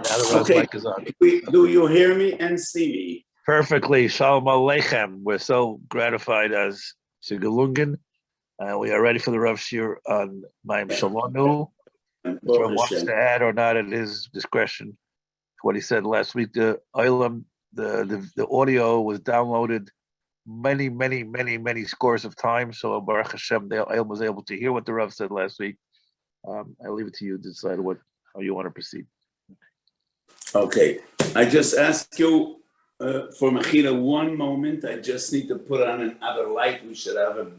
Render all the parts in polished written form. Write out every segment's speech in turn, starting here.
Now the Rav's mic is on. Do you hear me and see me? Perfectly. Shalom Aleichem. We're so gratified as Sigalungan. We are ready for the Rav Shir on Mayim Shelanu. If the Rav wants to add or not at his discretion. What he said last week, the audio was downloaded many scores of times. So Baruch Hashem, the Olam was able to hear what the Rav said last week. I'll leave it to you to decide how you want to proceed. Okay, I just ask you for Mechila 1 moment. I just need to put on another light. We should have a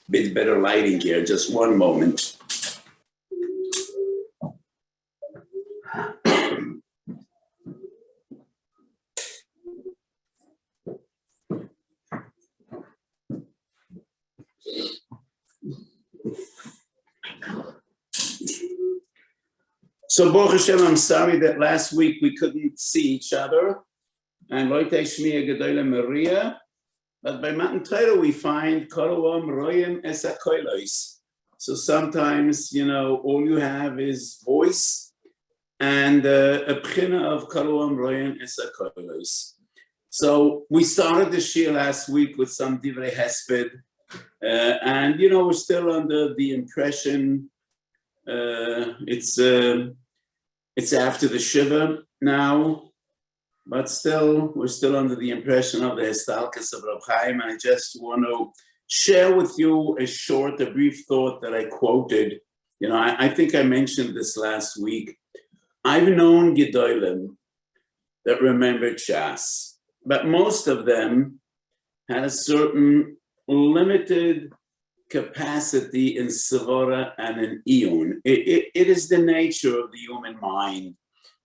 bit better lighting here. Just 1 moment. So, Baruch Hashem, I'm sorry that last week we couldn't see each other. And Leute Shmiya Gedoyle Maria. But by Matan Torah we find Koloam Royem Es HaKolos. So sometimes, all you have is voice and a bchina of Koloam Royem Es HaKolos. So we started the shir last week with some Divrei Hesped. And, we're still under the impression it's after the Shiva now, but still, we're still under the impression of the Histalkus of Rav Chaim. And I just want to share with you a brief thought that I quoted. I think I mentioned this last week. I've known Gedolim that remembered Shas, but most of them had a certain limited capacity in Sevora and in Iyun. It is the nature of the human mind.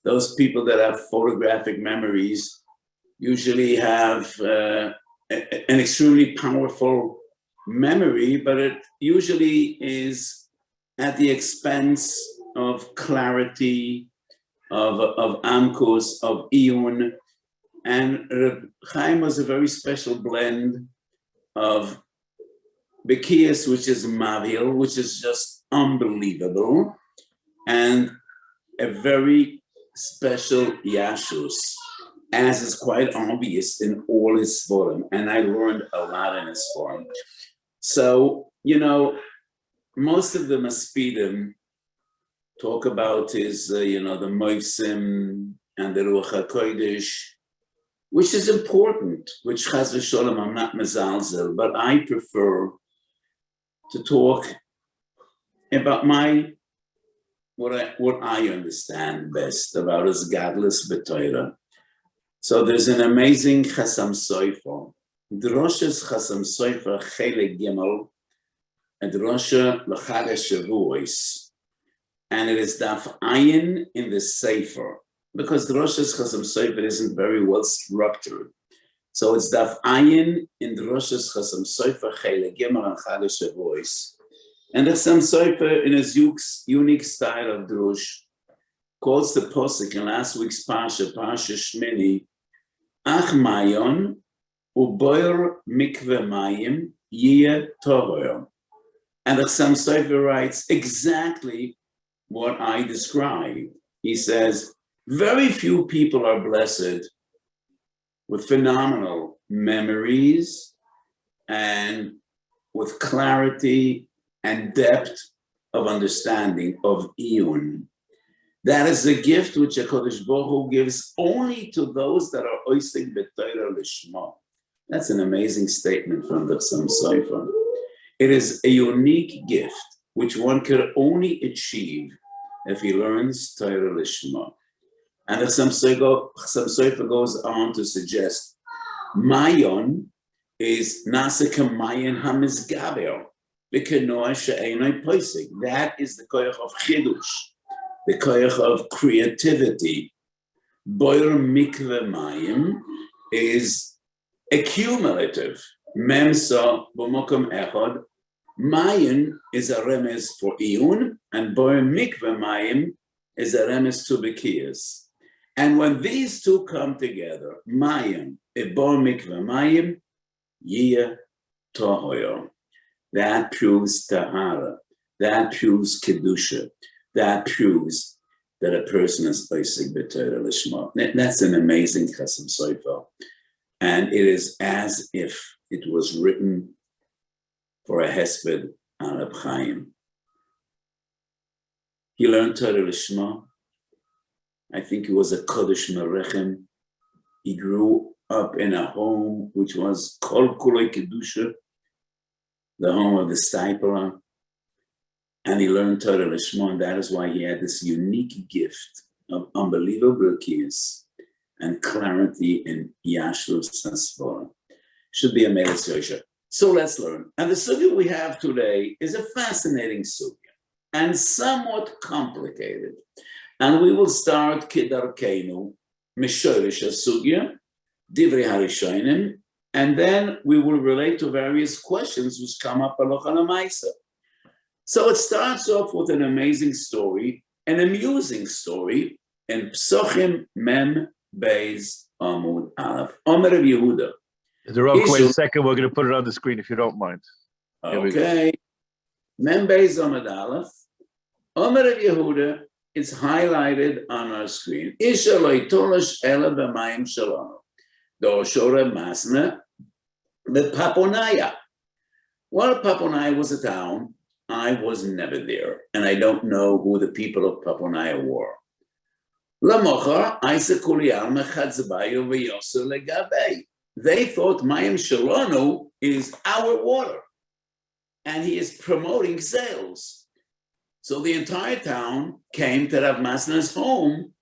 Those people that have photographic memories usually have an extremely powerful memory, but it usually is at the expense of clarity, of Amkus, of Iyun. And Reb Chaim was a very special blend of Bekias, which is Mavil, which is just unbelievable, and a very special Yashus, as is quite obvious in all his form. And I learned a lot in his form. So, most of the Maspidim talk about his, the Moisim and the Ruach HaKodesh, which is important, which Chaz v'Sholom I'm not mezalzel, but I prefer to talk about what I understand best about his godless b'Torah. So there's an amazing Chasam Sofer, Droshes Chasam Sofer Chelek Gimel, and Drosha L'Chag HaShavuos, and it is Daf Ayin in the Sefer, because Droshes Chasam Sofer isn't very well structured. So it's Daf Ayin in the Rosh's Chasam Sofer Chelek Gimel and Chag HaShavuos. And the Chasam Sofer, in his unique style of drush, quotes the posuk in last week's Parsha Shmini, Ach Mayon uboyer mikve mayim yeh tohor. And the Chasam Sofer writes exactly what I described. He says, very few people are blessed with phenomenal memories and with clarity and depth of understanding of Iyun. That is a gift which HaKadosh Baruch Hu gives only to those that are oisik b'Torah lishma. That's an amazing statement from the Chasam Sofer. It is a unique gift which one could only achieve if he learns Torah lishma. And the Chasam Sofer goes on to suggest Mayon is Nasika Mayon HaMizgaber, B'Kenoah She'enoi Posik. That is the koyach of Chidush, the koyach of creativity. Boyer Mikve Mayim is accumulative. Memsa B'Mokom Echad. Mayon is a remez for Iyun, and Boyer Mikve Mayim is a remez to Bekias. And when these two come together, Mayim, Ebor Mikveh Mayim, Yeh Tohoyo, that proves Tahara, that proves Kedusha, that proves that a person is Pesach b'Torah Lishma. That's an amazing Chasam Sofer. And it is as if it was written for a Hesped on Reb Chaim. He learned Torah Lishma. I think he was a Kodesh Merechem. He grew up in a home which was Kol Kulei Kedusha, the home of the Stipler. And he learned Torah Lishma, and that is why he had this unique gift of unbelievable keys and clarity in Yashrus and Svara. Should be a Meles Yosha. So let's learn. And the sugya we have today is a fascinating sugya and somewhat complicated. And we will start Kidarkeinu, Mishorish Sugya, Divrei Harishonim, and then we will relate to various questions which come up Halacha L'Maisa. So it starts off with an amazing story, an amusing story, in Psochim Mem Beis Amud Aleph. Omer of Yehuda. Wait a second, we're going to put it on the screen if you don't mind. Okay. Mem Beis Amud Aleph. Omer of Yehuda, it's highlighted on our screen. Isha lo yitolosh ela b'mayim shelanu. Doshore masna b'Paponaya. Well, Paponaya was a town. I was never there, and I don't know who the people of Paponaya were. Lamochar, Isa Kuliyal Mechadzbayu v'Yoser legabei. They thought Mayim Shelanu is our water, and he is promoting sales. So the entire town came to Rav Masna's home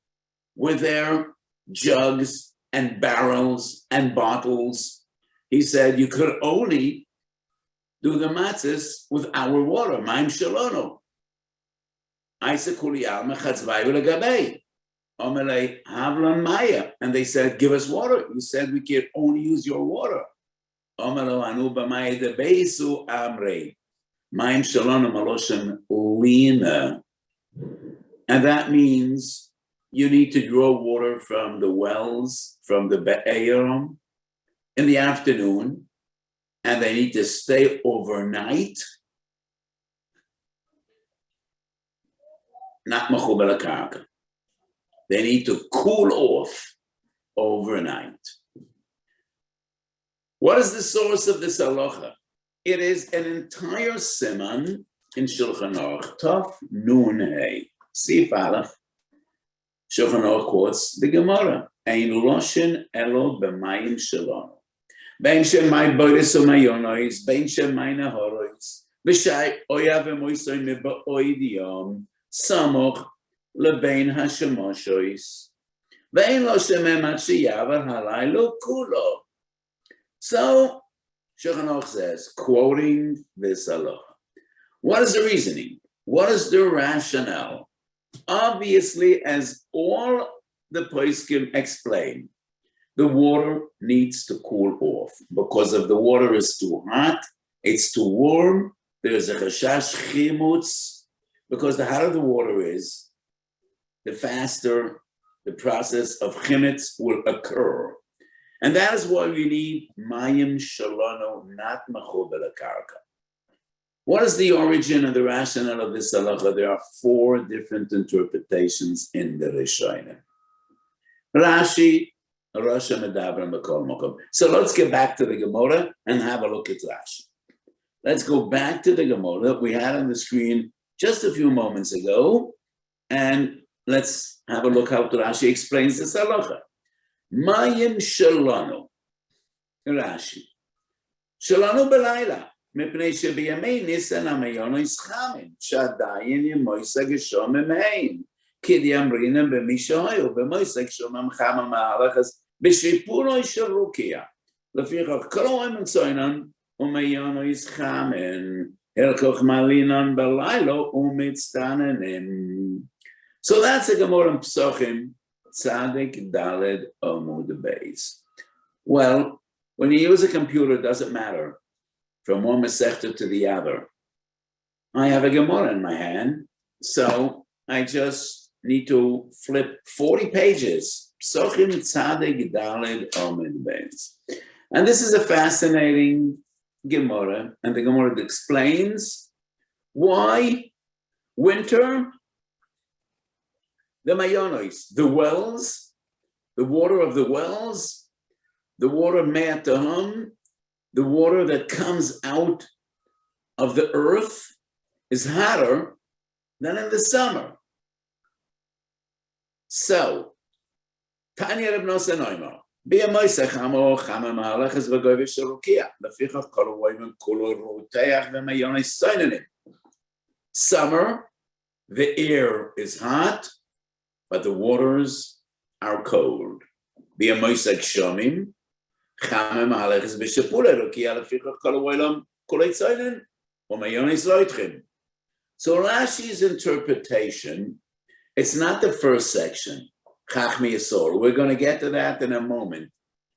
with their jugs and barrels and bottles. He said, you could only do the matzahs with our water, Mayim Shelanu. Isa Kuliyal Mechatzvayu legabei. Omelei Havlan Maya. And they said, give us water. You said we can only use your water. Omelo Anu B'Maya de Beisu Amrei. Mayim Shelanu Maloshem Lina. And that means you need to draw water from the wells, from the Be'er in the afternoon, and they need to stay overnight. Not Mechubel HaKarka. They need to cool off overnight. What is the source of this halacha? It is an entire siman in Shulchan Aruch, Tov Nun Hey. Sif Aleph. Shulchan Aruch quotes the Gemara. Ein loshen elo b'mayim shelanu. Bein shem may boris o mayonois, bein shem may nahorois, v'shay oya v'moisoy meba'oid yom, samoch lebein hashemoshois, vein lo shemem achiyavar halaylo kulo. So Shulchan Aruch says, quoting this halacha, what is the reasoning? What is the rationale? Obviously, as all the poskim explain, the water needs to cool off because if the water is too hot, it's too warm. There's a chashash chimutz because the hotter the water is, the faster the process of chimetz will occur. And that is why we need Mayim Shelanu, not Mechubel HaKarka. What is the origin and the rationale of this halacha? There are 4 different interpretations in the Rishonim. Rashi, Rasha Medabra Mekol Mokom. So let's get back to the Gemara and have a look at Rashi. Let's go back to the Gemara that we had on the screen just a few moments ago, and let's have a look how Rashi explains this halacha. Mayim Shelanu, Rashi. Shelanu belayla, mepnei shebiyamei nisan hamayono ischamin, shadayin yemoisa geshom emein, kid yamrina b'mishahoyu, b'moisa geshom amchama ma'alachas, b'shipuroi shel rukia. Lefichach kroim and soinan, umayono ischamin, helkoch malinan belaylo, umitztanenim. So that's a Gemara in Psochim, Tzadik Daled Amud Beis. Well, when you use a computer, it doesn't matter from one Masechta to the other. I have a Gemara in my hand, so I just need to flip 40 pages. Psochim Tzadik Daled Amud Beis. And this is a fascinating Gemara, and the Gemara explains why winter the mayonos, the wells, the water of the wells, the water me'ataham, the water that comes out of the earth is hotter than in the summer. So, Tanya Reb Nosson Omer, B'yamoisech hamo chama ma'aleches v'goyvish sherukia, lefichach kol ha'oimim kulo roteach v'mayonos soinanim. Summer, the air is hot, but the waters are cold. B'yamoisech shomim, chama ma'aleches v'shepula rukia, lefichach kol ha'olam kulei soinanim, v'mayonos loitchim. So Rashi's interpretation, it's not the first section, Chachmi Yisor. We're going to get to that in a moment.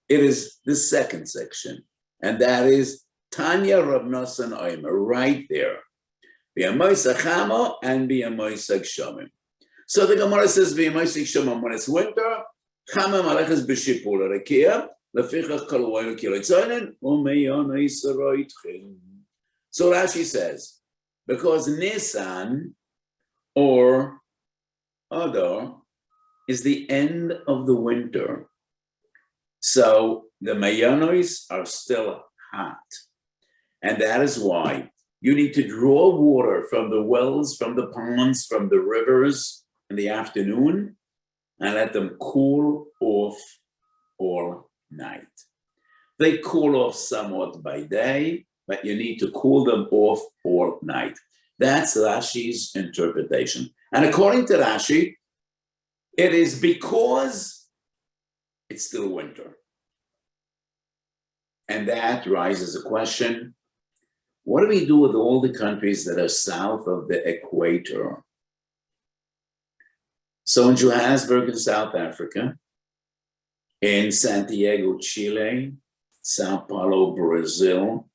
It is the second section, and that is Tanya Reb Nosson Omer, right there. B'yamoisech chamo and b'yamoisech shomim. So the Gemara says b'yamoisech shomim when it's winter, chama maleches b'shipul rekia, lefichach kol ha'olam kilei tzoinen, u'meyonos roitchim. So Rashi says, because Nisan or Adar is the end of the winter. So the mayonos are still hot. And that is why you need to draw water from the wells, from the ponds, from the rivers in the afternoon and let them cool off all night. They cool off somewhat by day, but you need to cool them off all night. That's Rashi's interpretation. And according to Rashi, it is because it's still winter. And that raises a question, what do we do with all the countries that are south of the equator? So in Johannesburg in South Africa, in Santiago, Chile, Sao Paulo, Brazil,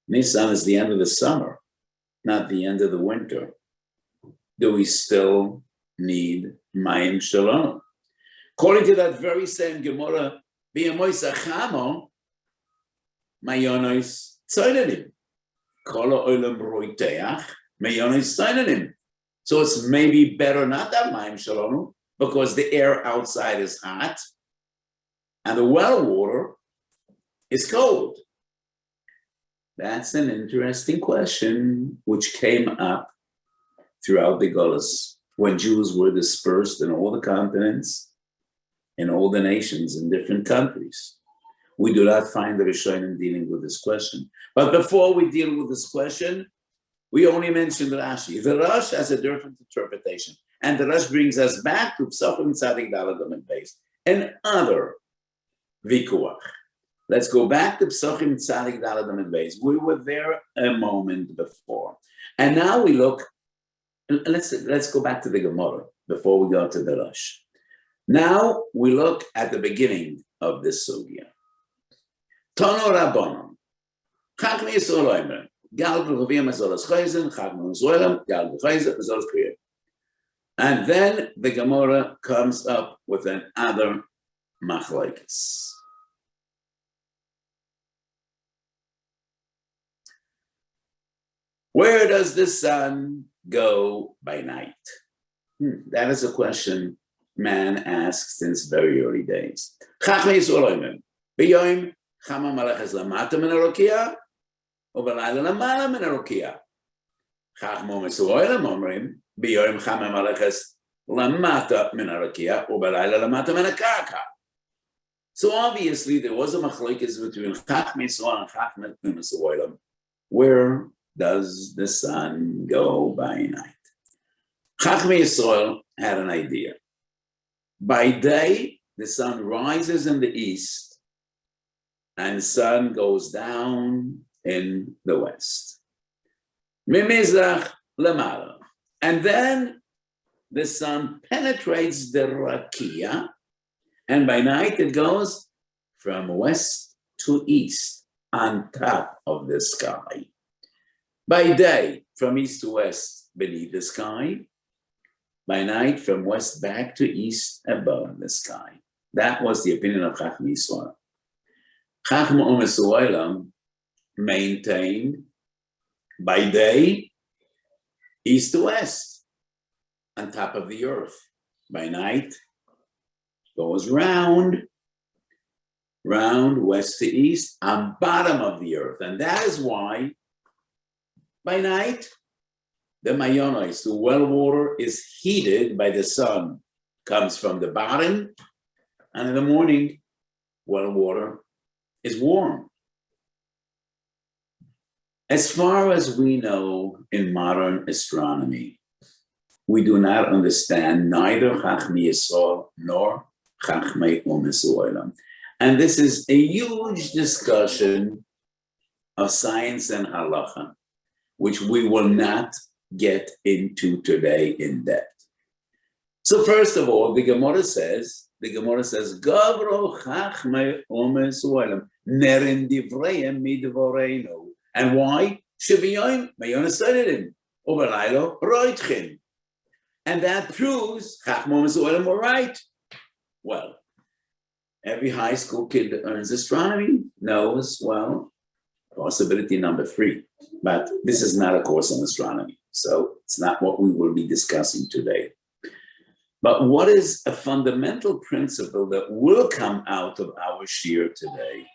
Nisan is the end of the summer, not the end of the winter. Do we still need Mayim Shelanu? According to that very same Gemara, B'yamoisech chamo, mayonos tzoinanim. Kol ha'olam roiteach, mayonos tzoinanim. So it's maybe better not to have Mayim Shelanu because the air outside is hot and the well water is cold. That's an interesting question which came up throughout the Golus when Jews were dispersed in all the continents, in all the nations, in different countries. We do not find the Rishonim dealing with this question. But before we deal with this question, we only mentioned Rashi. The Rosh has a different interpretation. And the Rosh brings us back to Pesachim Tzadik Daladam and Beis and other Vikuach. Let's go back to Pesachim Tzadik Daladam and Beis. We were there a moment before. And now we look, let's go back to the Gemara before we go to the Rosh. Now we look at the beginning of this sugya. Tono Rabbanon, Chachmi Yisrael Omer, Gal B'Chavim Azolas Chayzen, Chachmi Yisrael, Gal B'Chayzen, Azolas Kriya. And then the Gemara comes up with another machlokes. Where does the sun go by night? That is a question man asks since very early days. Chachmi Yisrael Omer, B'Yom Chama Maleches Lamata Min HaRokia, U'Balayla Lamala Min HaRokia. Chachmo Yisrael Omrim, B'Yom Chama Maleches Lamata Min HaRokia, U'Balayla Lamata Min HaKarka. So obviously there was a machlokes between Chachmi Yisrael and Chachmi Yisrael. Where does the sun go by night? Chachmi Yisrael had an idea. By day, the sun rises in the east and the sun goes down in the west. Mimizrach lemala. And then the sun penetrates the rakia, and by night it goes from west to east on top of the sky. By day, from east to west beneath the sky. By night, from west back to east above the sky. That was the opinion of Chachmi Yisrael. Chachma U'Mesuolam maintained by day, east to west, on top of the earth. By night, goes round, west to east, on bottom of the earth. And that is why, by night, the mayonos, the well water, is heated by the sun. Comes from the bottom, and in the morning, well water is warm. As far as we know in modern astronomy, we do not understand neither Chachmei Yisrael nor Chachmei Umas Olam. And this is a huge discussion of science and halacha, which we will not get into today in depth. So first of all, the Gemara says, Gavro Chachmei Umas Olam, Nerin Divreim Midvoreinu. And why? Shebiyoim Mayonas Sadidim, Uberlaylo Roitchin. And that proves Chachmei Umas Olam were right. Well, every high school kid that learns astronomy knows, well, possibility number 3. But this is not a course on astronomy, so it's not what we will be discussing today. But what is a fundamental principle that will come out of our shiur today?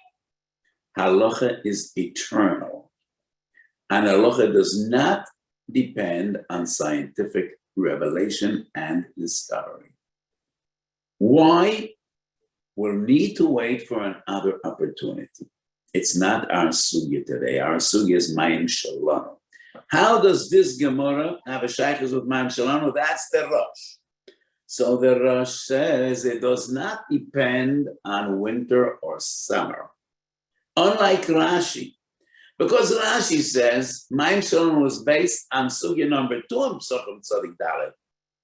Halacha is eternal, and halacha does not depend on scientific revelation and discovery. Why? We'll need to wait for another opportunity. It's not our sugya today. Our sugya is Mayim Shelanu. How does this Gemara have a shaykhus with Mayim Shelanu? That's the Rosh. So the Rosh says it does not depend on winter or summer. Unlike Rashi, because Rashi says Mayim Shelanu was based on sugya number 2 in Pesachim Tzadik Dalet.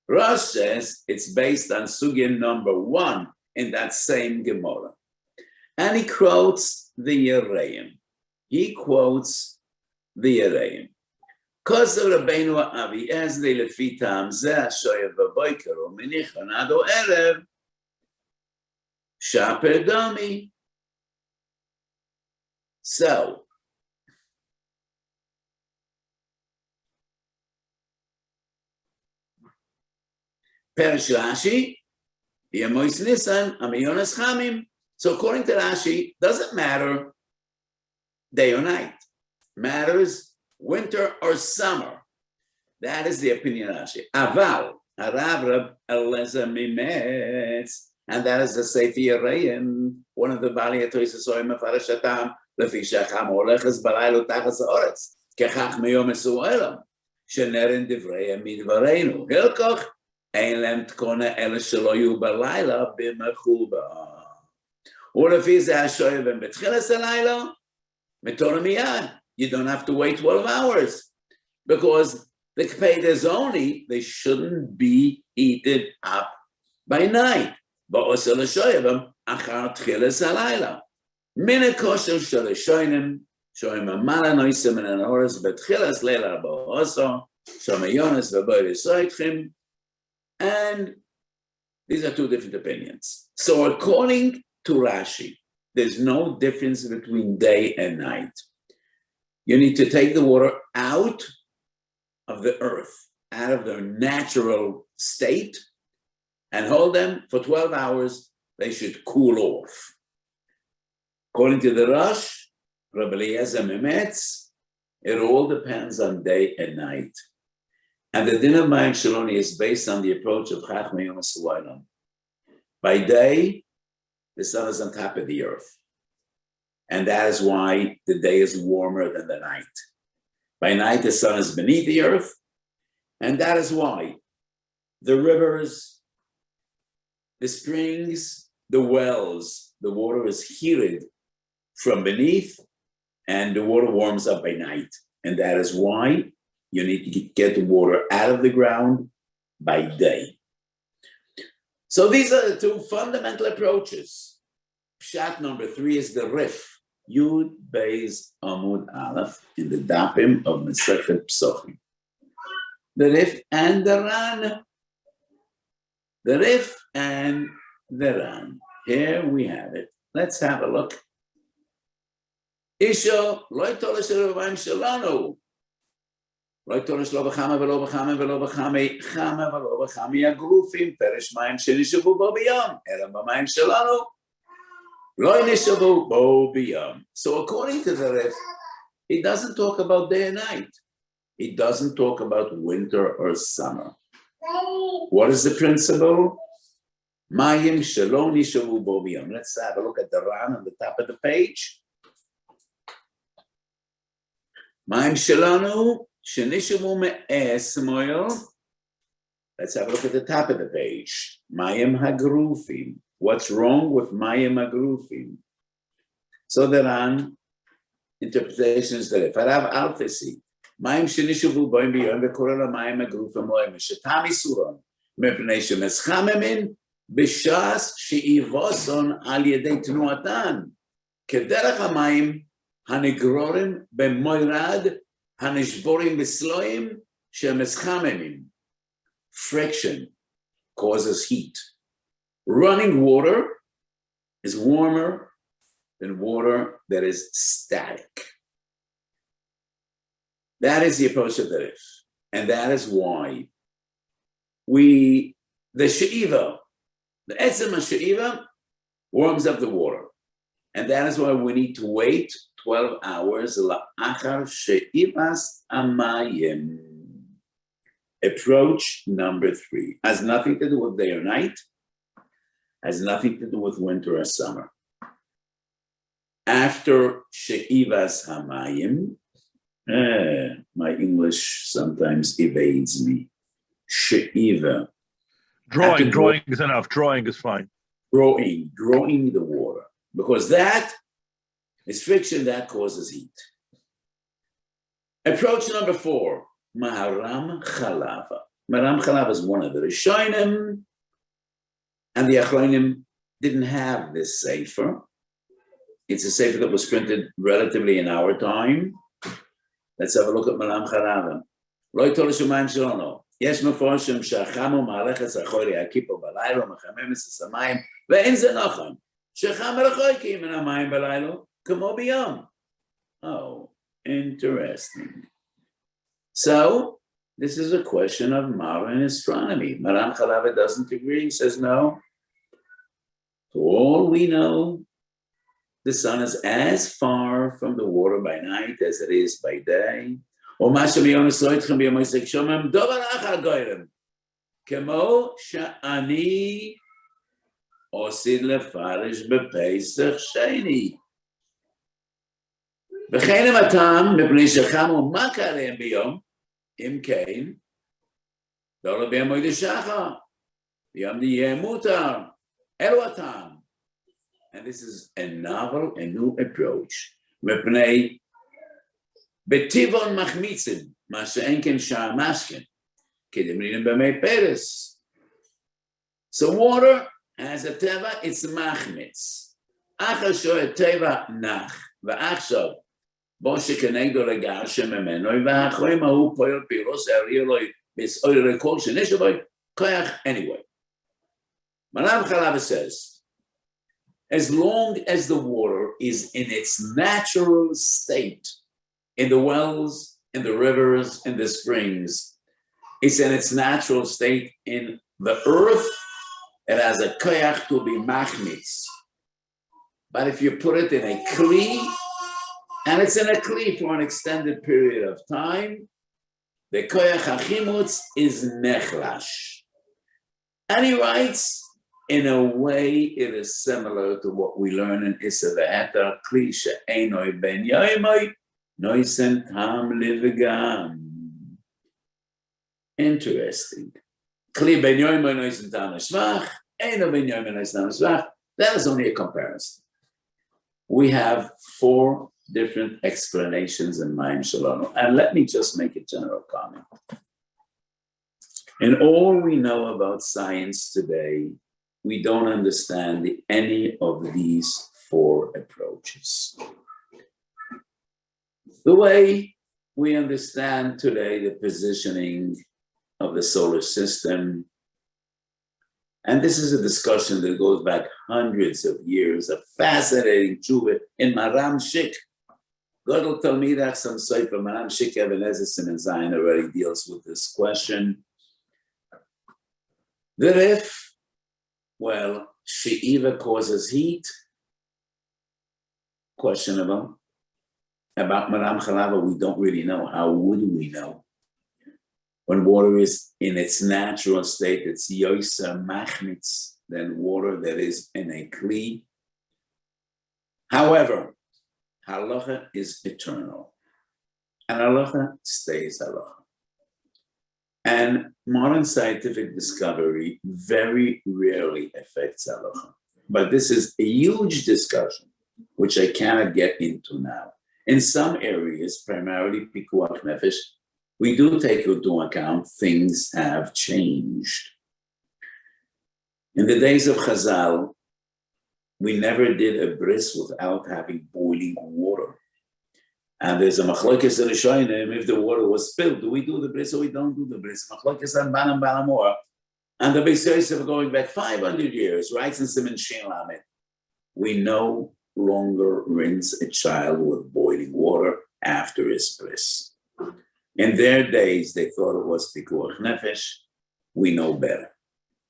Rosh says it's based on sugya number 1 in that same Gemara. And he quotes the Yereim. Kosa Rabbeinu Avi Ezli Lefitam Zeh Shoyev B'Boiker U'Menichan Ado Erev Shaper Dami. So, Perish Rashi, Yemois Nisan, Amayonas Chamim. So according to Rashi, doesn't matter day or night. Matters winter or summer. That is the opinion of Rashi. Aval, HaRav Eleza Mimetz, and that is the Sefer Yereim, one of the Bali Atoisasoim of Arashatam, Lefi Shacham Oleches Balaylo Tachas Haaretz, Kechachmei Umas Olam, Shenerin Divrei Midvareinu, Hilchos, Ein Lem Tkona Ele Shelo Yu Balayla B'Mechuba. Or if he's Ashoyev and Betchilas Alayla, Metorah Miyad. You don't have to wait 12 hours because the Kped is only, they shouldn't be eaten up by night. But also Ashoyev, Achar Tchilas Alayla. Mina Kosher Shalashoyim, Shoyim Amala Noisim and Anoras, Betchilas Leila Bo'oso, Shomayonas V'Boy Soitchim. And these are 2 different opinions. So according to Rashi, there's no difference between day and night. You need to take the water out of the earth, out of their natural state, and hold them for 12 hours. They should cool off. According to the Rosh, Rabbi Eliezer Mimetz, it all depends on day and night. And the din of Mayim Shelanu is based on the approach of Chachmei Umas Olam. By day, the sun is on top of the earth. And that is why the day is warmer than the night. By night, the sun is beneath the earth. And that is why the rivers, the springs, the wells, the water is heated from beneath and the water warms up by night. And that is why you need to get the water out of the ground by day. So these are the 2 fundamental approaches. Pshat number 3 is the Rif, Yud Beis Amud Aleph, in the Dapim of Masechet Pesachim. The Rif and the Ran. The Rif and the Ran. Here we have it. Let's have a look. Isho loy tolish Mayim Shelanu. לא תורש לא בחמה ולא בחמה ולא בחמי חמה ולא בחמי הגרופים, פרש מים שנשאבו בו ביום, אלא במים שלנו, לא נשאבו בו ביום. So according to the Ref, it doesn't talk about day and night. It doesn't talk about winter or summer. What is the principle? Mayim Shelanu nishavu bo biyom. Let's have a look at the Ran on the top of the page. Mayim Shelanu shenishavu me'es moyo. Let's have a look at the top of the page. Mayim hagrufim. What's wrong with Mayim hagrufim? So the Ran interpretations that HaRav Alfasi. Mayim shenishavu bo biyom ve'korela Mayim hagrufim moyo meshetam isuron mepnei shemeschamemin בש"ס שאיבוסון על ידי תנועתן, כדרך המים הנגרורים במוירד הנשבורים בסלויים שמסחממים. Friction causes heat. Running water is warmer than water that is static. That is the approach of the Rif. And that is why the she'iva, the etzem HaShe'iva warms up the water. And that is why we need to wait 12 hours. La'achar she'ivas amayim. Approach number 3. Has nothing to do with day or night. Has nothing to do with winter or summer. After she'ivas hamayim, my English sometimes evades me. She'iva. Drawing is enough. Drawing is fine. Drawing the water. Because that is friction that causes heat. Approach number 4, Maharam Chalava. Maharam Chalava is one of the Rishonim, and the Achronim didn't have this sefer. It's a sefer that was printed relatively in our time. Let's have a look at Maharam Chalava. Lo Torah Mayim Shelanu. יש מפורשים שהחמו מהלכת אחורי הכיפו בלילה ומחמם את המים ואין זה נכון שחם רחוקים מן המים בלילה כמו ביום. Oh, interesting. So, this is a question of modern astronomy. Maram Chalava doesn't agree. He says no. For all we know, the sun is as far from the water by night as it is by day. ומה שביום ישראל אתכם ביום עסק שומם דובר אחר גוירם כמו שאני עושים לפרש בפסח שני וכן הם הטעם מפני שחמו מה קרם ביום אם כן לא ביום מועד השחר ביום יהיה מותר אלו הטעם. And this is a novel, a new approach מפני בטיבון מחמיצים, מה שאין כן שער משכן, כדמרינים במי פרס. So water has a teva, it's מחמיץ. אחר שואה טבע נח, ועכשיו, בו שכנגדו לגר שממנו, ואחרים ההוא פועל פירוס, הריע לו בסעור רקול שנשבו, כוח anyway. Maharam Chalava says, as long as the water is in its natural state, in the wells, in the rivers, in the springs, it's in its natural state in the earth. It has a koyach to be machmitz. But if you put it in a kli, and it's in a kli for an extended period of time, the koyach hachimutz is nechlash. And he writes, in a way, it is similar to what we learn in Issa V'Eter, kli she'enoi ben yoimoi, noisen tam livigam. Interesting. Kli ben yoimoi noisen tam shvach, eno ben yoimoi noisen tam shvach. That is only a comparison. We have 4 different explanations in Mayim Shelanu. And let me just make a general comment. In all we know about science today, we don't understand any of these 4 approaches. The way we understand today the positioning of the solar system, and this is a discussion that goes back hundreds of years, a fascinating tshuva in Maram Shik, Godel Talmidach some Soifer Manam Shikev and Ezesim and Zion already deals with this question. That if, well, She'iva causes heat, questionable. About Maram Chalava, we don't really know. How would we know? When water is in its natural state, it's Yoisa Machnitz, than water that is in a Kli. However, halacha is eternal, and halacha stays halacha. And modern scientific discovery very rarely affects halacha. But this is a huge discussion, which I cannot get into now. In some areas, primarily Pikuach Nefesh, we do take into account things have changed. In the days of Chazal, we never did a bris without having boiling water. And there's a machlokes rishonim, if the water was spilled, do we do the bris or we don't do the bris? Machlokes and Banam Balamor. And the Beis Yosef going back 500 years, right since Siman Shin Lamed. We no longer rinse a child with boiling water after his bris. In their days, they thought it was pikuach nefesh. We know better.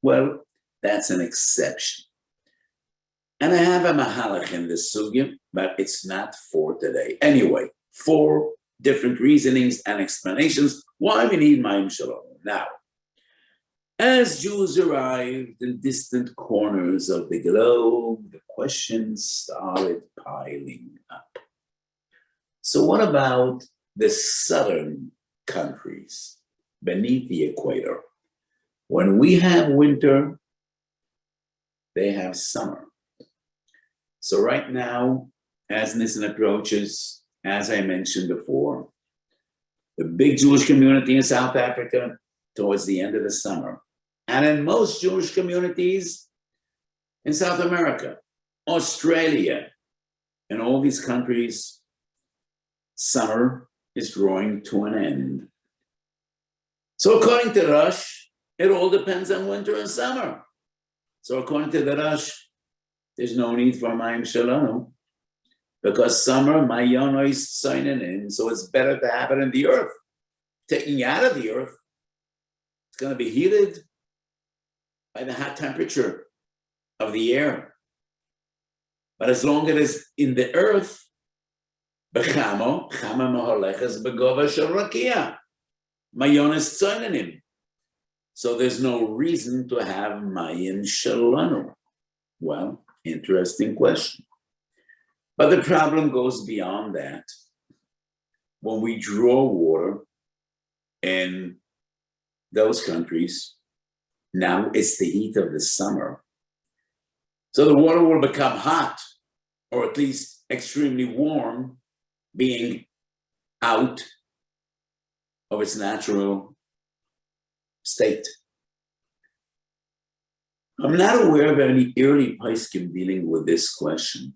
Well, that's an exception. And I have a mahalach in this sugya, but it's not for today. Anyway, 4 different reasonings and explanations why we need Mayim Shelanu. Now, as Jews arrived in distant corners of the globe, the questions started piling up. So what about the southern countries beneath the equator? When we have winter, they have summer. So right now, as Nisan approaches, as I mentioned before, the big Jewish community in South Africa towards the end of the summer, and in most Jewish communities in South America, Australia, and all these countries, summer is drawing to an end. So according to Rosh, it all depends on winter and summer. So according to the Rosh, there's no need for Mayim Shelanu, because summer, Mayono is signing in, so it's better to have it in the earth. Taking you out of the earth, it's going to be heated by the hot temperature of the air. But as long as it's in the earth, Bechamo, Chama Maholeches Begova Sharakia, Mayon is signing in. So there's no reason to have Mayim Shelanu. Well, interesting question. But the problem goes beyond that. When we draw water in those countries, now it's the heat of the summer. So the water will become hot, or at least extremely warm, being out of its natural state. I'm not aware of any early poskim dealing with this question,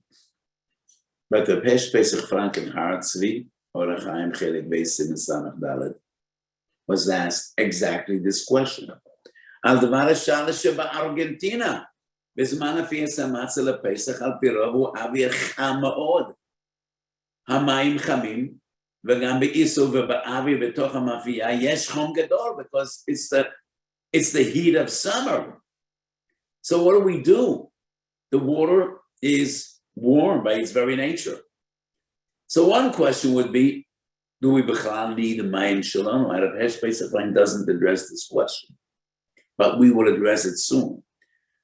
but the Pesach Frank and Hartzvi, or Chaim Chelik Weiss in Samach Dalet, was asked exactly this question. Al Devar Shalish Argentina, Bizman Fias Amatzela Pesach Al Piravu Avir Chamaod, Hamayim Chamim, Vegam Beisu Vebaavi Betoch Hamafia Yesh Chom Gadol, because it's the heat of summer. So what do? The water is warm by its very nature. So one question would be, do we b'chalal need a Mayim Shelanu? HaRav Hesh Pesach doesn't address this question, but we will address it soon.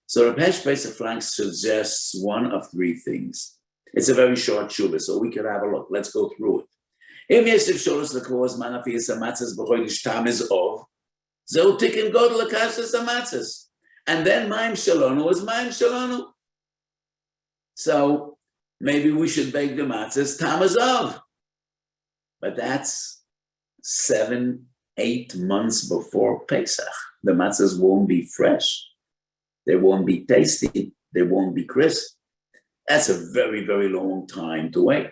So Rav Hesh Pesach suggests one of 3 things. It's a very short shuvah, so we can have a look. Let's go through it. If Yesif Sholos Lekos Manafiyas Amatzes B'chodesh Tammuz Ov, Zeu Tikin God Lekashas Amatzes. And then Mayim Shelanu is Mayim Shelanu. So maybe we should bake the matzahs Tammuz Ov. But that's 7-8 months before Pesach. The matzahs won't be fresh. They won't be tasty. They won't be crisp. That's a very, very long time to wait.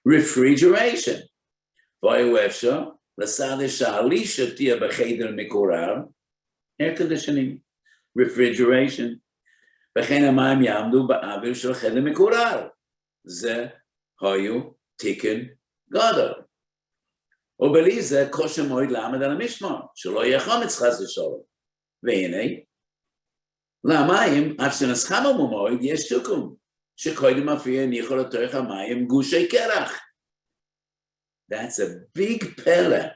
Refrigeration. Air conditioning, refrigeration. וכן המים יעמדו באוויר של חדר מקורר. זה היו תיקן גדול. ובלי זה כושר מועד לעמד על המשמר, שלא יהיה חומץ חס ושלום. והנה, למים, אף שנסחם במועד, יש תיקון, שקודם מופיע הניחו לתוך המים גושי קרח. That's a big pele.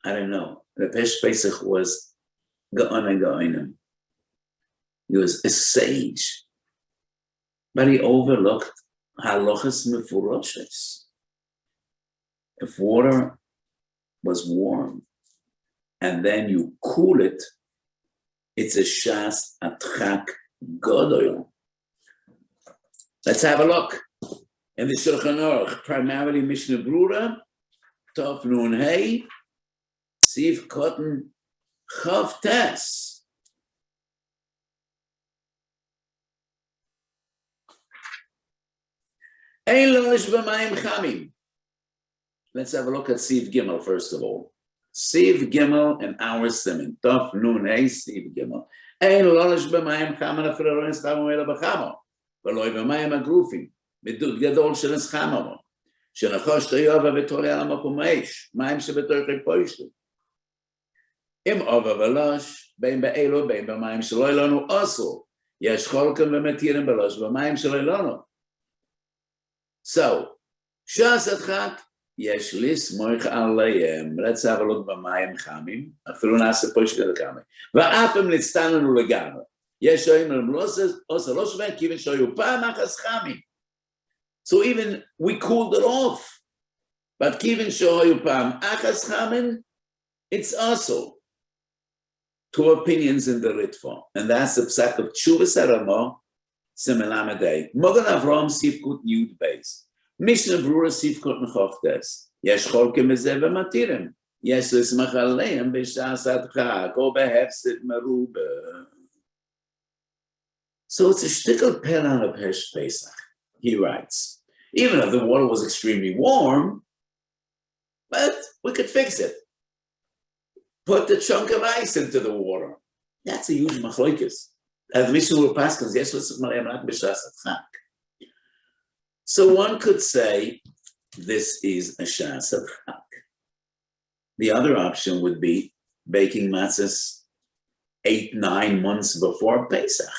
I don't know. The Pesach was Gaonim. He was a sage. But he overlooked halachas mefuroshes. If water was warm and then you cool it, it's a shas atchak godol. Let's have a look. In the Shulchan Aruch, primarily Mishnah Brura, Tov Nun Hey, Siv Cotton Chav Tes. Ein Lonish B'mayim Chamim. Let's have a look at Siv Gimel first of all. Siv Gimel and our Siman. Tov Nun Hey, Siv Gimel. Ein Lonish B'mayim Chamim Afra Ronis Tavu Ela B'chamo. V'loi B'mayim Agrufim. מדוד גדול של הסחממו, שנחוש תיובה ותולי על המקום האש, מים שבתוכי פוישתו. אם עובה ולוש, בין באלו, בין במים שלא אלונו אוסו, יש חולקים ומתירים בלוש במים שלא אלונו. So, שעס הדחק, יש לסמוך עליהם, let's have a look במים חמים, אפילו נעשה פוישתו לכמה, ואף הם נצטן לנו לגמרי. יש שואים עושה לא שווה, כיוון שויו פעם אחס חמים. So even we cooled it off. But kivin shoyu pam achas chamin, it's also two opinions in the Ritva. And that's the Pesach of Tshuvas HaRama, Simelamadei. Mogan Avram Sivkut Yud Beis. Mishnah Brura Sivkut Nechoftes. Yesh cholkim bezeh v'matirim. Yesh lismach aleim b'shas adchak, or behefsit merubah. So it's a shtickle pen on a Pesach. He writes, even if the water was extremely warm, but we could fix it. Put the chunk of ice into the water. That's a huge machloikis. As the Mishnah will pass, so one could say this is a shas of chak. The other option would be baking matzahs 8-9 months before Pesach,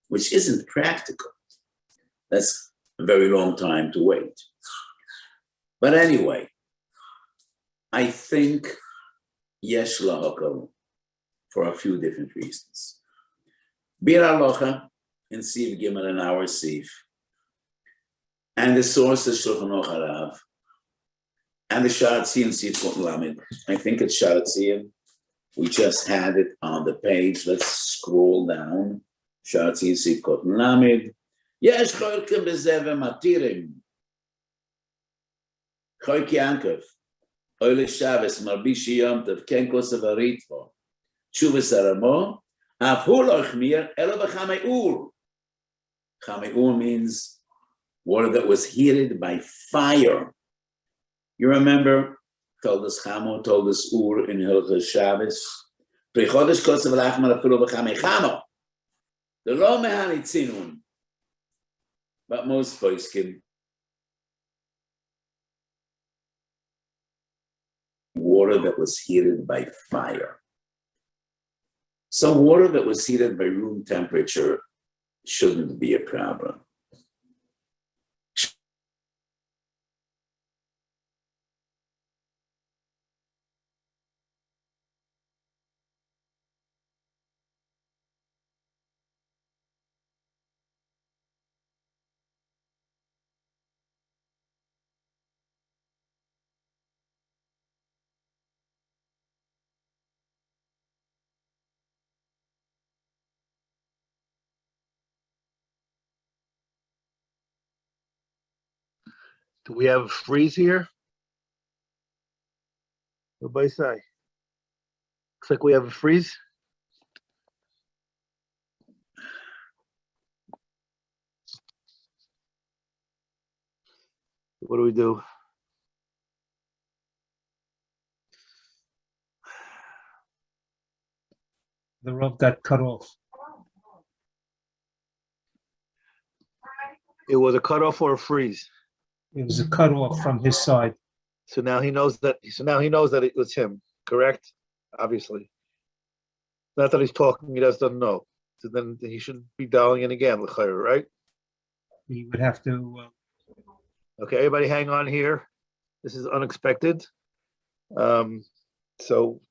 which isn't practical. That's a very long time to wait. But anyway, I think yesh lahakol for a few different reasons. Bir alocha in Siv Gimel and our Siv, and the source is Shulchan Aruch HaRav, and the Sharatzi and Siv Kot Lamed. I think it's Sharatzi. We just had it on the page. Let's scroll down. Sharatzi and Siv Kot Lamed. יש חולקים בזה ומתירים. חולק ינקב, אוי לשבס, מרבישי יום טוב, כן כוסף הריטבו, תשובס הרמו, אף הוא לא החמיר, אלא בחמי אור. Chami ur means water that was heated by fire. You remember, told us Chamo, told us Ur in Hilchos Shabbos. Prichodesh kosef lachmar afilu b'chami Chamo. The lo mehani tzinun. But most poskim water that was heated by fire. So water that was heated by room temperature shouldn't be a problem. Do we have a freeze here? Everybody say. Looks like we have a freeze. What do we do? The rope got cut off. It was a cutoff or a freeze. It was a cutoff from his side. So now he knows that. So now he knows that it was him. Correct? Obviously. Not that he's talking. He just doesn't know. So then he shouldn't be dialing in again, right? He would have to. Okay, everybody, hang on here. This is unexpected. So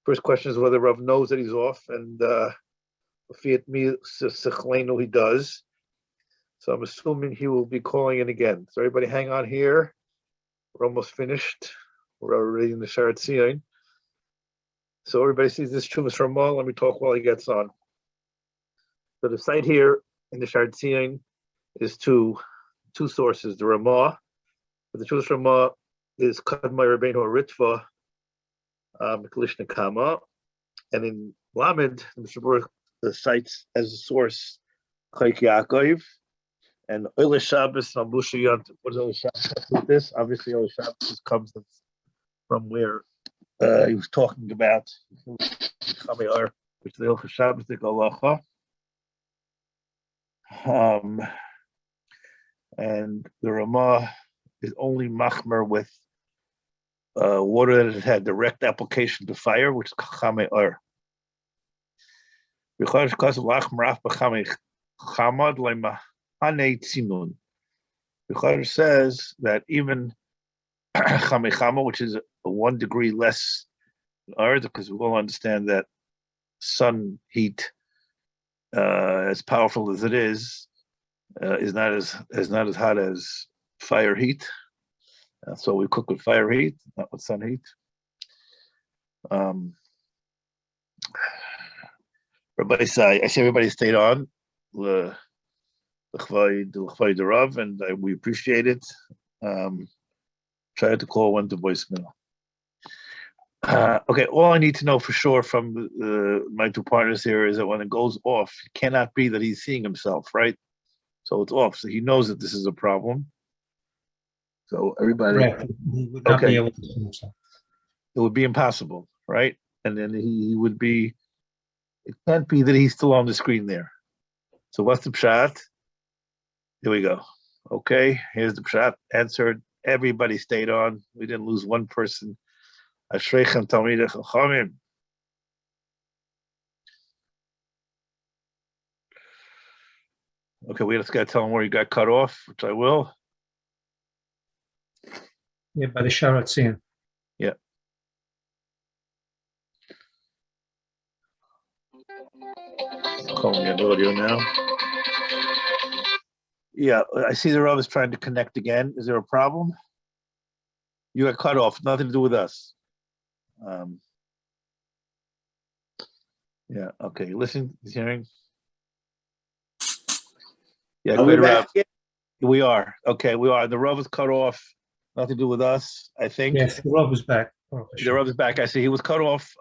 first question is whether Rav knows that he's off, and Fiat me he does. So I'm assuming he will be calling in again. So everybody hang on here. We're almost finished. We're already in the Sharat Sion. So everybody sees this Chumas Ramah. Let me talk while he gets on. So the site here in the Sharat Sion is two sources. The Ramah, the Chumas Ramah is Kadmai Rabbeinu Ritva, Klishna Kama, and in Lamed, the cites as a source Chayk Yaakov, and Oile Shabbos Namusha Yant. What does Oile Shabbos have to do with this? Obviously, Oile Shabbos comes from where he was talking about Chameir, which is the Hilchos Shabbos Halacha. And the Ramah is only machmer with water that has had direct application to fire, which is Chameir. Bechar says that even Chamechama, which is 1 degree less than ours, because we all understand that sun heat, as powerful as it is not as hot as fire heat. So we cook with fire heat, not with sun heat. Everybody say, I see everybody stayed on. The HaRav, and we appreciate it. Try to call one to voicemail. Okay, all I need to know for sure from my two partners here is that when it goes off, it cannot be that he's seeing himself, right? So it's off. So he knows that this is a problem. So everybody, Correct. He would not be able to see himself. It would be impossible, right? And then he would be. It can't be that he's still on the screen there. So what's the pshat? Here we go. Okay, here's the pshat answered. Everybody stayed on. We didn't lose one person. Ashreichem Talmidei Chachamim. Okay, we just got to tell him where he got cut off, which I will. Yeah, by the Sharat Sion. Yeah. Calling the audio now. Yeah, I see the Rav is trying to connect again. Is there a problem? You got cut off. Nothing to do with us. Yeah. Okay. Listen. He's hearing. Yeah. Are we back? We are. Okay. We are. The Rav is cut off. Nothing to do with us. I think. Yes, the Rav is back. The Rav is back. I see. He was cut off.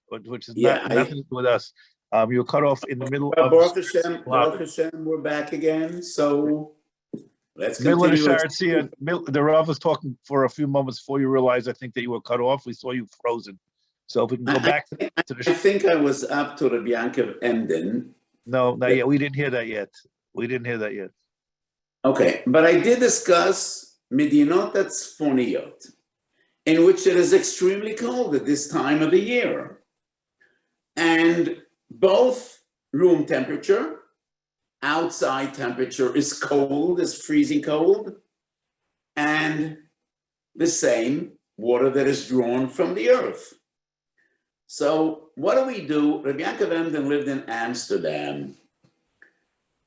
Which is nothing to do with us. You were cut off in the middle of Baruch Hashem, we're back again. So let's continue. The Rav was talking for a few moments before you realized, I think, that you were cut off. We saw you frozen. So if we can go back to the I think I was up to Rabbi Yankov Emden. No, not yet. We didn't hear that yet. Okay, but I did discuss Medinot Tzfoniyot, in which it is extremely cold at this time of the year. And both room temperature, outside temperature is cold, is freezing cold, and the same water that is drawn from the earth. So what do we do? Rabbi Yankov Emden lived in Amsterdam.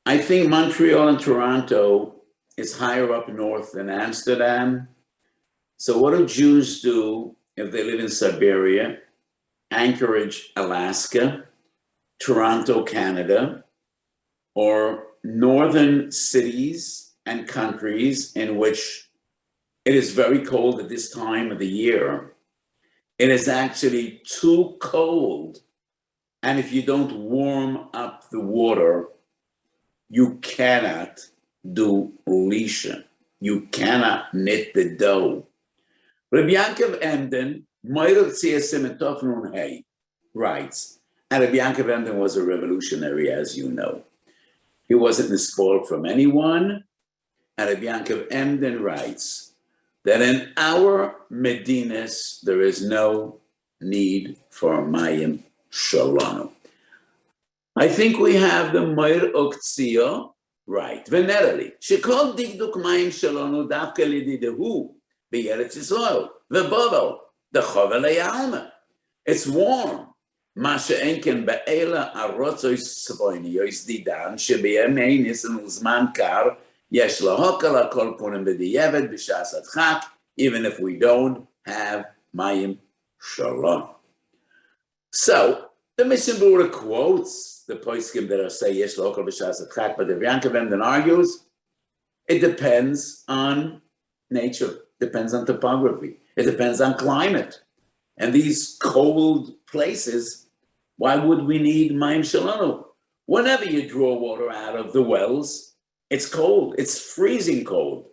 I think Montreal and Toronto is higher up north than Amsterdam. So what do Jews do if they live in Siberia, Anchorage, Alaska, Toronto, Canada, or northern cities and countries in which it is very cold at this time of the year? It is actually too cold. And if you don't warm up the water, you cannot do lisha. You cannot knit the dough. Rabbi Yankov Emden, writes, and Rabbi Yankov Emden was a revolutionary, as you know. He wasn't spoiled from anyone. And Rabbi Yankov Emden writes that in our Medinas, there is no need for Mayim Shelanu. I think we have the Meir Oktzio right. Venerally, Shekol Dikduk Mayim Shelanu Davke Lididehu Be'eretz Yisrael Ve'bovel the Chovel Yalma. It's warm. Masha Enken Be'ela Arotzois Svoiniois Didan Shebe'emein Nisan Uzman Kar Yesh Lahokal Kol Punim B'Diyevet B'Shas Adchak, even if we don't have Mayim Shalom. So the Mishnah Berurah quotes the poskim that are say Yesh Lahokal B'Shas Adchak, but the Yankov Emden argues it depends on nature, depends on topography, it depends on climate, and these cold places. Why would we need Mayim Shelanu? Whenever you draw water out of the wells, it's cold. It's freezing cold.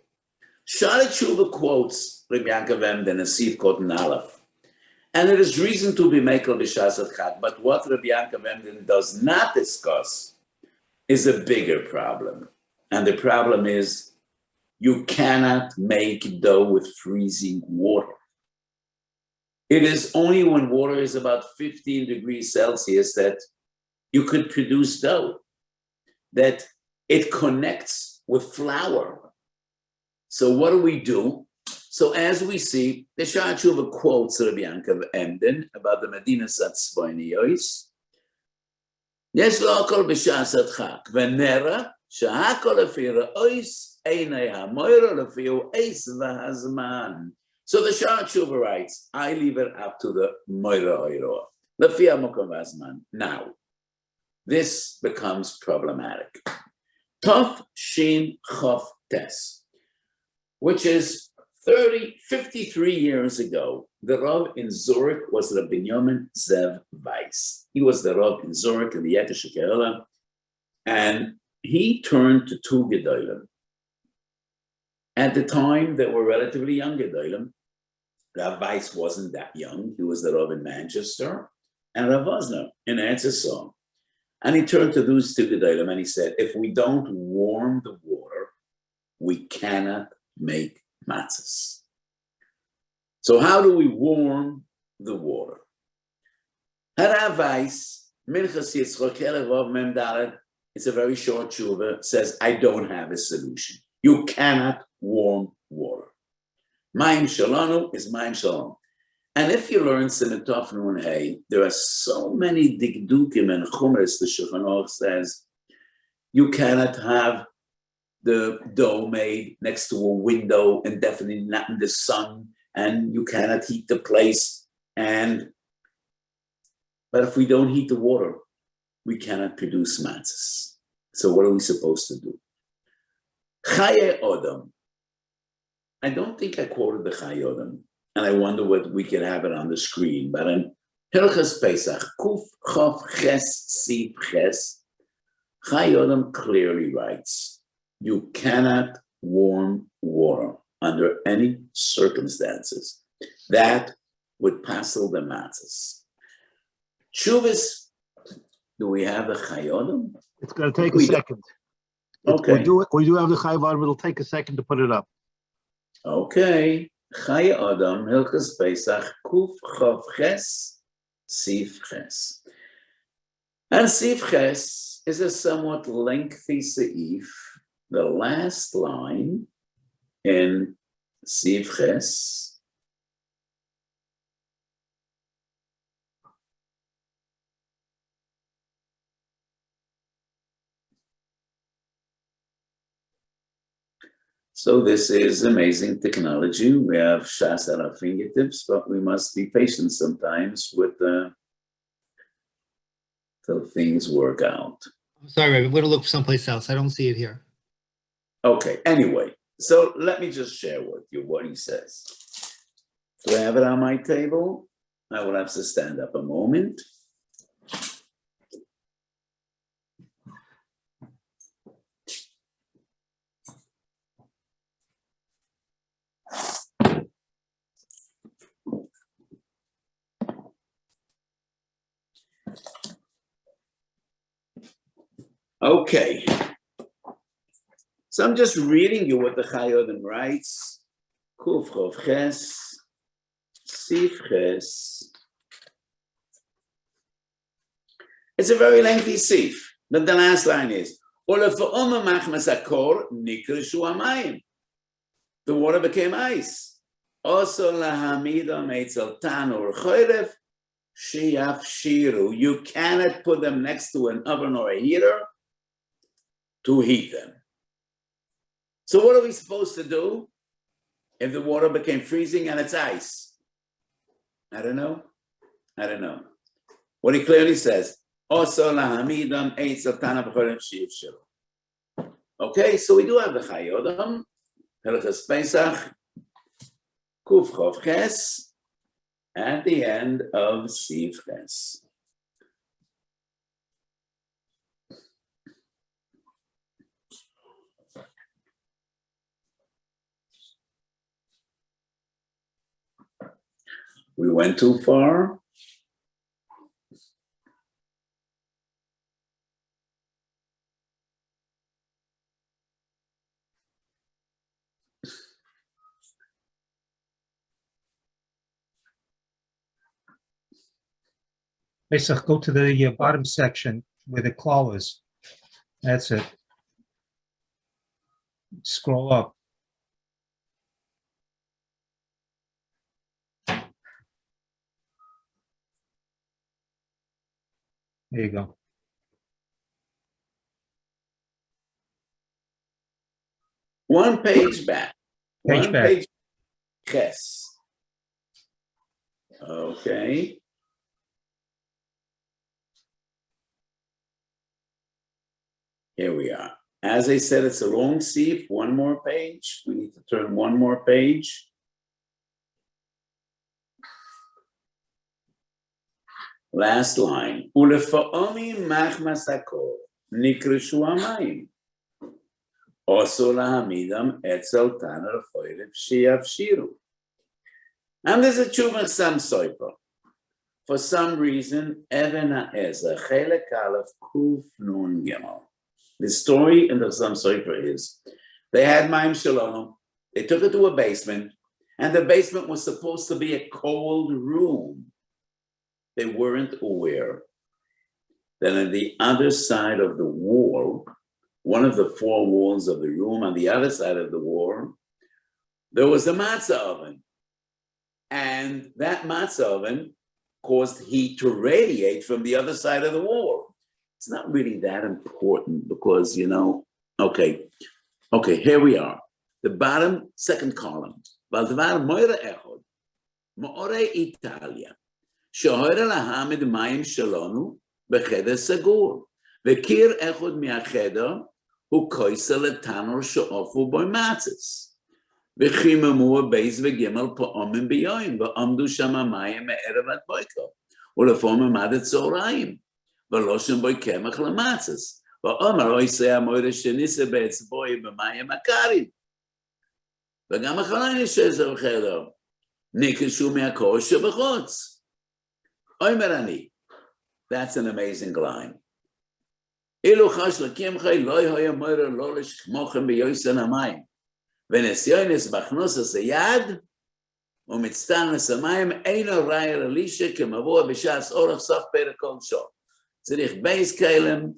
Shara Tshuva quotes Rabbi Yankov Emden and Sif Koten Aleph. And it is reason to be Mekel B'Shas Adchak. But what Rabbi Yankov Emden does not discuss is a bigger problem. And the problem is you cannot make dough with freezing water. It is only when water is about 15 degrees Celsius that you could produce dough, that it connects with flour. So what do? So as we see, the Shara Tshuva quotes Rabbi Yankov Emden about the Medina Satzpoiniyos. Yesh Lahokal B'Shas Adchak V'nera Shehakol Lefi Re'os Einei HaMoira Lefi Eis V'Hazman. So the Shara Tshuva writes, I leave it up to the Moira Oiro. Lefi HaMokom V'Hazman. Now, this becomes problematic. Tov Shin Chof Tes, which is 53 years ago, the Rav in Zurich was Rabbi Binyamin Zev Weiss. He was the Rav in Zurich in the Yetish Kerala, and he turned to two Gedolim. At the time, they were relatively young Gedolim. Rav Weiss wasn't that young. He was the Rav in Manchester, and Rav Wosner in Eretz Yisrael. And he turned to those two Gedolim and he said, if we don't warm the water, we cannot make matzahs. So how do we warm the water? HaRav Weiss, Minchas Yitzchok Rav Mem Dalet, it's a very short tshuva, says, I don't have a solution. You cannot warm water. Mayim Shelanu is Mayim Shalom. And if you learn Siman Tov Nun Hey, there are so many dikdukim and chumras. The Shulchan Aruch says you cannot have the dough made next to a window and definitely not in the sun, and you cannot heat the place. But if we don't heat the water, we cannot produce matzahs. So what are we supposed to do? Chaye Odom. I don't think I quoted the Chaye Odom. And I wonder what we can have it on the screen. But in Hilchos Pesach, Kuf Chof Ches Sif Ches, Chaye Odom clearly writes, you cannot warm water under any circumstances. That would passel the matzahs. Shuvas, do we have the Chaye Odom? It's going to take a second. Okay. We do have the Chaye Odom. It'll take a second to put it up. Okay. Chaye Odom, Hilchos Pesach, Kuf Chof Ches, Sif Ches. And Sif Ches is a somewhat lengthy seif. The last line in Sif Ches So this is amazing technology. We have Shas at our fingertips, but we must be patient sometimes with till things work out. I'm sorry, I'm going to look someplace else. I don't see it here. Okay, anyway, so let me just share with you what he says. Do I have it on my table? I will have to stand up a moment. Okay, So I'm just reading you what the Chayodim writes. Kuf Chov Ches, Sif Ches. It's a very lengthy sif. But the last line is, the water became ice. Also lahamidam eitzel tanur chorev sheyafshiru. You cannot put them next to an oven or a heater to heat them. So what are we supposed to do if the water became freezing and it's ice? I don't know. What he clearly says, also lahamidam eitzel tanur chorev sheyafshiru. Okay, so we do have the Chayodim, Hilchos Pesach, Kuf Chov Ches, at the end of Sif Ches. We went too far. Pesach, go to the bottom section where the claw is. That's it. Scroll up. There you go. One page back. Page back. Page. Ches. Okay. Here we are. As I said, it's a long sif. One more page. We need to turn one more page. Last line. Ulefa'omi machmas hakol nikreshu hamayim. Also lahamidam etzel taner chorev sheyafshiru. And there's a tshuva Sam Soiper. For some reason, Even HaEzer, Chelek Aleph Kuf Nun Gimel. The story in the Sam Soiper is, they had Mayim Shelanu, they took it to a basement, and the basement was supposed to be a cold room. They weren't aware that on the other side of the wall, one of the four walls of the room, on the other side of the wall, there was a matzah oven. And that matzah oven caused heat to radiate from the other side of the wall. It's not really that important because, okay, here we are. The bottom, second column. Valdavar moira echod, moore Italia, shohora lahamid Mayim Shelanu becheder sagur, vekir echod miacheder hu koisa letanor sheofu boy matzes. וחיממו בייס וגימל פעמים ביום, ועמדו שם המים מערב עד בוקר, ולפעמים עד הצהריים, ולא שם בוי קמח למצס, ואומר אוי המוירה שניסה באצבעוי במים הקרים, וגם אחרי נשאר בחדר, ניקשו מהקור שבחוץ. אומר אני, that's an amazing line. אילו חש לקמחי לא היה מוירה לא לשכמוכם ביוסן המים, ונסיונס בכנוס היד, ומצטנס המים, אינו ראי ללישה כמבוא בשעס אורך סוף פרק כל שור. צריך בייס כלם.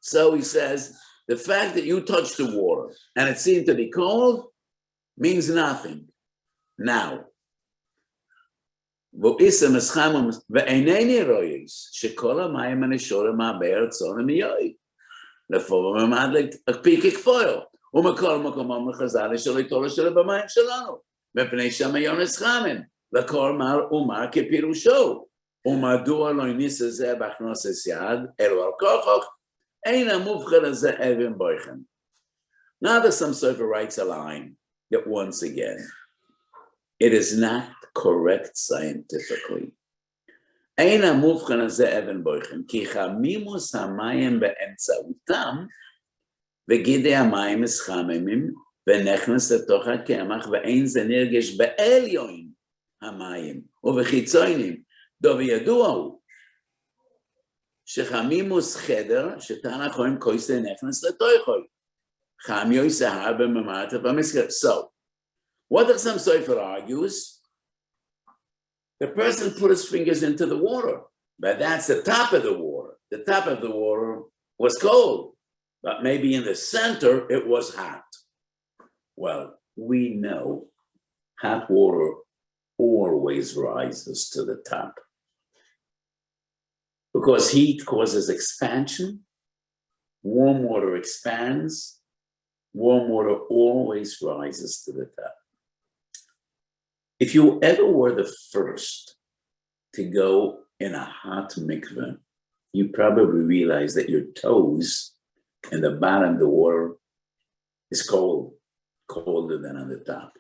So he says, the fact that you touched the water and it seemed to be cold means nothing. Now, ואיסם אסחם ואינני רויס, שכל המים הנשורים מהבאר צורם יוי. לפעמים עמד להקפיק כפויו. ומכל מקומם לחז"ל שלא יתורה שלו במים שלנו, מפני שם יונס חמן, לכל מר ומר כפירושו, ומדוע לא ניסה זה בהכנוסס יד, אלו על כוחך, אין המובחר הזה אבן בויכם. Now the Sam Sofer writes a line that once again, it is not correct scientifically. אין המובחר הזה אבן בויכם, כי חמימוס המים באמצעותם, וגידי המים מסחממים, ונכנס לתוך הקמח, ואין זה נרגש בעליון המים, ובחיצונים, דוב ידוע הוא, שחמימוס חדר, שתנא חוים קויסא נכנס לתוכו, So, what the Chassam Sofer argues, the person put his fingers into the water, but that's the top of the water. The top of the water was cold, but maybe in the center it was hot. Well, we know hot water always rises to the top because heat causes expansion. Warm water expands. Warm water always rises to the top. If you ever were the first to go in a hot mikveh, you probably realize that your toes in the bottom of the water is cold, colder than on the top.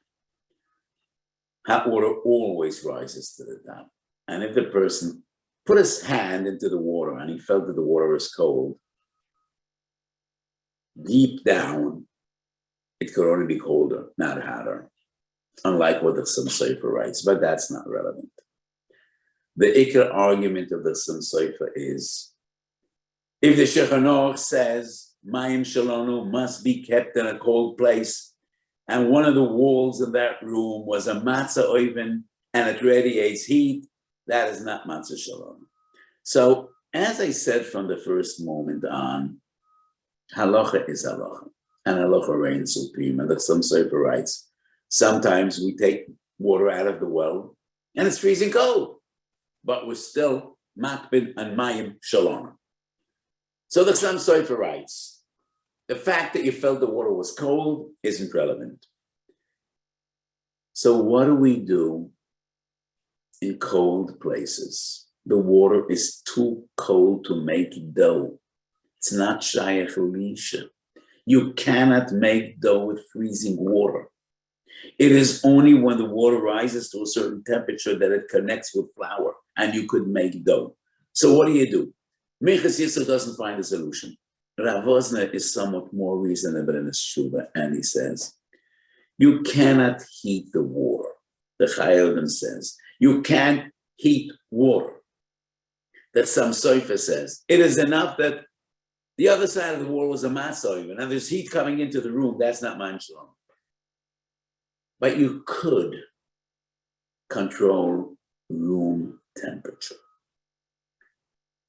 Hot water always rises to the top. And if the person put his hand into the water and he felt that the water was cold, deep down, it could only be colder, not hotter. Unlike what the Chassam Sofer writes, but that's not relevant. The ikar argument of the Chassam Sofer is, if the Shulchan says Mayim Shelanu must be kept in a cold place, and one of the walls in that room was a matzah oven and it radiates heat, that is not matzah shalom. So, as I said from the first moment on, halacha is halacha, and halacha reigns supreme. And the Chassam Sofer writes, sometimes we take water out of the well and it's freezing cold, but we're still makbid and mayim shalom. So the Chassam Sofer writes, the fact that you felt the water was cold isn't relevant. So what do we do in cold places? The water is too cold to make dough. It's not shayach lisha. You cannot make dough with freezing water. It is only when the water rises to a certain temperature that it connects with flour and you could make dough. So what do? Minchas Yisrael doesn't find a solution. Rav Wosner is somewhat more reasonable in his tshuva, and he says, you cannot heat the water. The Chayyim says, you can't heat water. The Chassam Sofer says, it is enough that the other side of the wall was a matzah oven, and there's heat coming into the room. That's not Mayim Shelanu. But you could control room temperature.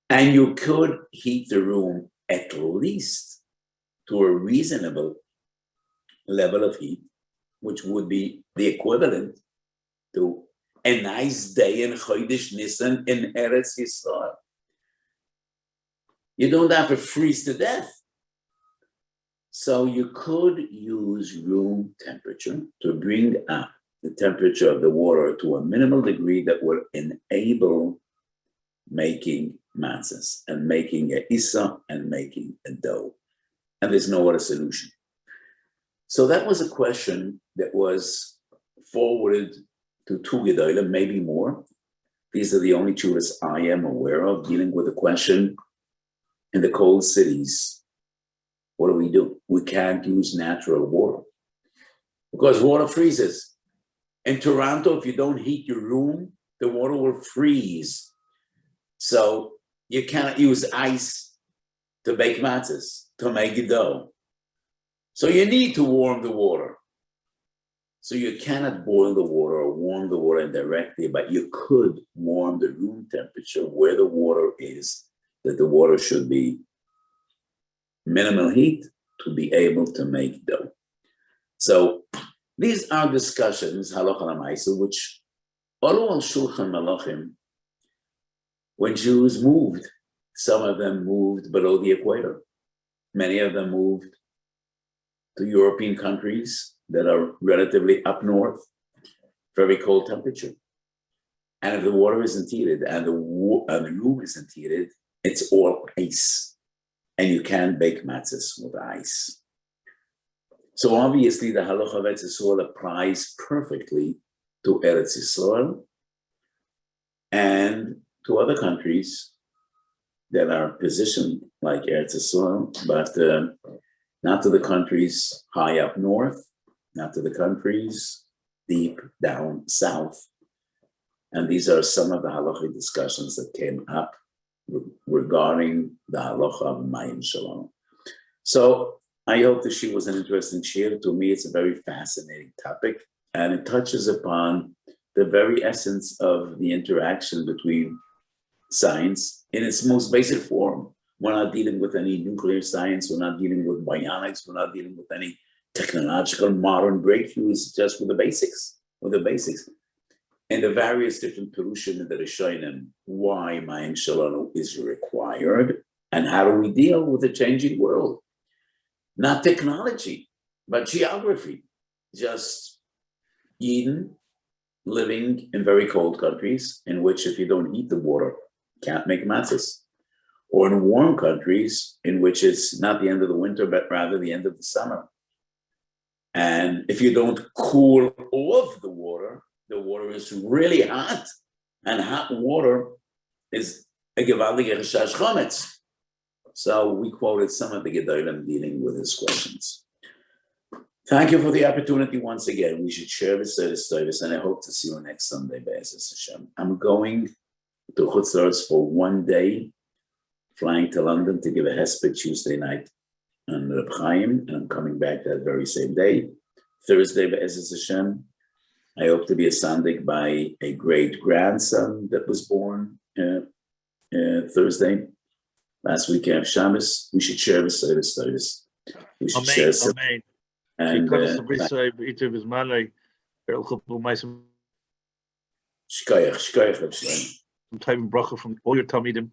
And you could heat the room at least to a reasonable level of heat, which would be the equivalent to a nice day in Chodesh Nisan in Eretz Yisrael. You don't have to freeze to death. So you could use room temperature to bring up the temperature of the water to a minimal degree that would enable making matzahs and making a isa and making a dough. And there's no other solution. So that was a question that was forwarded to two gedolim, maybe more. These are the only tshuvas I am aware of dealing with the question in the cold cities. What do? We can't use natural water because water freezes. In Toronto, if you don't heat your room, the water will freeze. So you cannot use ice to bake matzahs, to make a dough. So you need to warm the water. So you cannot boil the water or warm the water directly, but you could warm the room temperature where the water is, that the water should be minimal heat to be able to make dough. So these are discussions, halacha l'maisa, which all on Shulchan Malachim, when Jews moved, some of them moved below the equator. Many of them moved to European countries that are relatively up north, very cold temperature. And if the water isn't heated and the room isn't heated, it's all ice. And you can't bake matzahs with ice. So obviously the halacha of Eretz Yisrael applies perfectly to Eretz Yisrael and to other countries that are positioned like Eretz Yisrael, but not to the countries high up north, not to the countries deep down south. And these are some of the halachic discussions that came up regarding the halacha of Mayim Shelanu. So I hope that she was an interesting share. To me, it's a very fascinating topic, and it touches upon the very essence of the interaction between science in its most basic form. We're not dealing with any nuclear science. We're not dealing with bionics. We're not dealing with any technological modern breakthroughs, just with the basics, And the various different pollution in the Rishonim, why Mayim Shelanu is required, and how do we deal with a changing world? Not technology, but geography. Just Eden living in very cold countries in which if you don't heat the water, you can't make matzahs. Or in warm countries in which it's not the end of the winter, but rather the end of the summer. And if you don't cool off the water is really hot. And hot water is a gewaltige Reshash Chometz. So we quoted some of the Gedolim dealing with his questions. Thank you for the opportunity once again. We should share the service, and I hope to see you next Sunday, Be'ezus Hashem. I'm going to Chutz La'aretz for 1 day, flying to London to give a hesped Tuesday night on Reb Chaim, and I'm coming back that very same day. Thursday, Be'ezus Hashem, I hope to be a sandik by a great grandson that was born Thursday. Last week, Erev Shabbos. We should share the service. We should share some. And time bracha from all your Talmidim.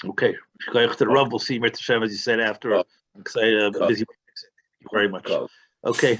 Okay, shkoyach to the Rav. We'll see Mir Tashem, as you said after. Busy. Thank you very much. Okay.